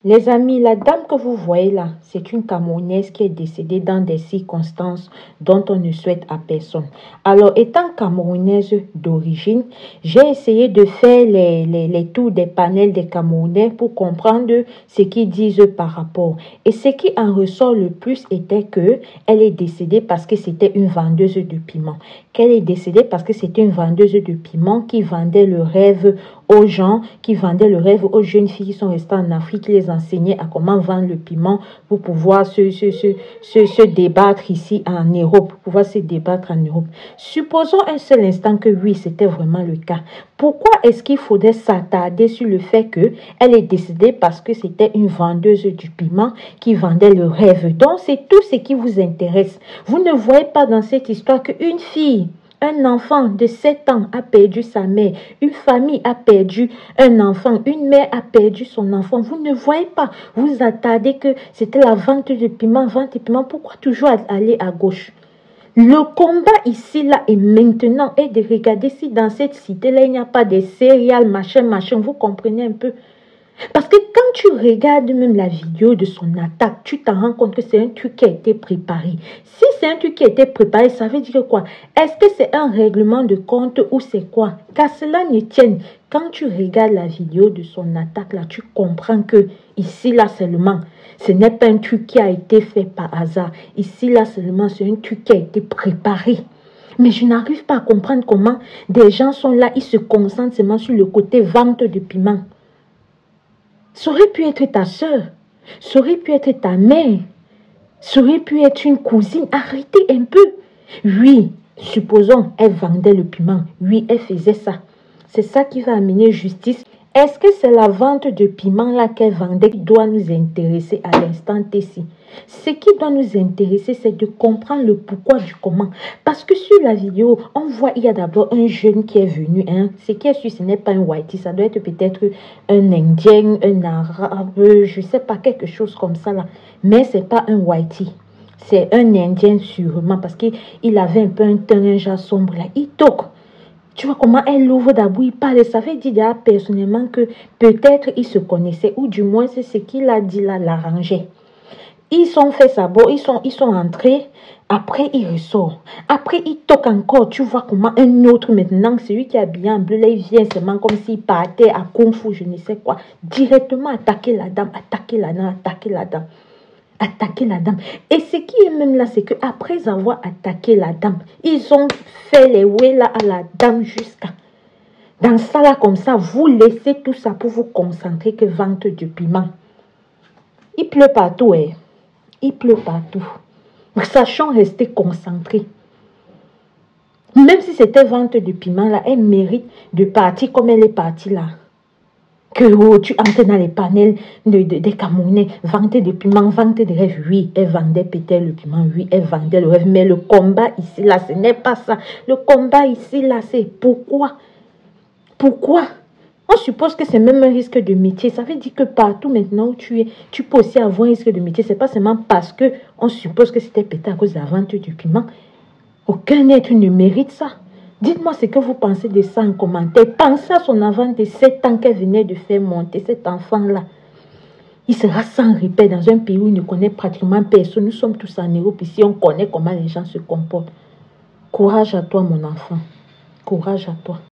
Les amis, la dame que vous voyez là, c'est une Camerounaise qui est décédée dans des circonstances dont on ne souhaite à personne. Alors, étant Camerounaise d'origine, j'ai essayé de faire les tours des panels des Camerounais pour comprendre ce qu'ils disent par rapport. Et ce qui en ressort le plus était que elle est décédée parce que c'était une vendeuse de piment. Qu'elle est décédée parce que c'était une vendeuse de piment qui vendait le rêve aux gens, qui vendait le rêve aux jeunes filles qui sont restées en Afrique, qui les enseignait à comment vendre le piment pour pouvoir se débattre ici en Europe, pour pouvoir se débattre en Europe. Supposons un seul instant que oui, c'était vraiment le cas. Pourquoi est-ce qu'il faudrait s'attarder sur le fait qu'elle est décédée parce que c'était une vendeuse du piment qui vendait le rêve? Donc, c'est tout ce qui vous intéresse. Vous ne voyez pas dans cette histoire qu'une fille, un enfant de 7 ans a perdu sa mère. Une famille a perdu un enfant. Une mère a perdu son enfant. Vous ne voyez pas. Vous attardez que c'était la vente de piment, vente de piment. Pourquoi toujours aller à gauche? Le combat ici, là, et maintenant, est de regarder si dans cette cité-là, il n'y a pas des céréales, machin. Vous comprenez un peu? Parce que quand tu regardes même la vidéo de son attaque, tu t'en rends compte que c'est un truc qui a été préparé. Si c'est un truc qui a été préparé, ça veut dire quoi? Est-ce que c'est un règlement de compte ou c'est quoi? Qu'à cela ne tienne, quand tu regardes la vidéo de son attaque, là, tu comprends que ici, là, seulement, ce n'est pas un truc qui a été fait par hasard. Ici, là, seulement, c'est un truc qui a été préparé. Mais je n'arrive pas à comprendre comment des gens sont là, ils se concentrent seulement sur le côté vente de piment. Ça aurait pu être ta soeur, ça aurait pu être ta mère, ça aurait pu être une cousine. Arrêtez un peu. Oui, supposons, elle vendait le piment. Oui, elle faisait ça. C'est ça qui va amener justice. Est-ce que c'est la vente de piment là qu'elle vendait qui doit nous intéresser à l'instant T-ci? Ce qui doit nous intéresser, c'est de comprendre le pourquoi du comment. Parce que sur la vidéo, on voit il y a d'abord un jeune qui est venu. Ce qui est sûr, ce n'est pas un whitey. Ça doit être peut-être un Indien, un Arabe, je ne sais pas, quelque chose comme ça là. Mais ce n'est pas un whitey. C'est un Indien sûrement parce qu'il avait un peu un teint, un genre sombre là. Il toque. Tu vois comment elle ouvre d'abord, il parle. Ça veut dire déjà personnellement que peut-être ils se connaissaient ou du moins c'est ce qu'il a dit là l'arrangeait. Ils sont fait sabot, ils sont entrés. Après, il ressort. Après, il toque encore. Tu vois comment un autre maintenant, celui qui est habillé en bleu, là, il vient seulement comme s'il partait à Kung Fu, je ne sais quoi. Directement attaquer la dame, attaquer la dame, attaquer la dame. Attaquer la dame. Et ce qui est même là, c'est qu'après avoir attaqué la dame, ils ont fait les ouais là à la dame jusqu'à. Dans ça là, comme ça, vous laissez tout ça pour vous concentrer que vente du piment. Il pleut partout, hein. Il pleut partout. Sachons rester concentrés. Même si c'était vente de piment, là, elle mérite de partir comme elle est partie là. Que tu entres dans les panels des Camerounais, vente de piment, vente de rêve. Oui, elle vendait peut-être le piment, oui, elle vendait le rêve. Mais le combat ici, là, ce n'est pas ça. Le combat ici, là, c'est pourquoi? Pourquoi? On suppose que c'est même un risque de métier. Ça veut dire que partout maintenant où tu es, tu peux aussi avoir un risque de métier. Ce n'est pas seulement parce qu'on suppose que c'était peut-être à cause de la vente du piment. Aucun être ne mérite ça. Dites-moi ce que vous pensez de ça en commentaire. Pensez à son enfant de 7 ans qu'elle venait de faire monter, cet enfant-là. Il sera sans répit dans un pays où il ne connaît pratiquement personne. Nous sommes tous en Europe ici, on connaît comment les gens se comportent. Courage à toi, mon enfant. Courage à toi.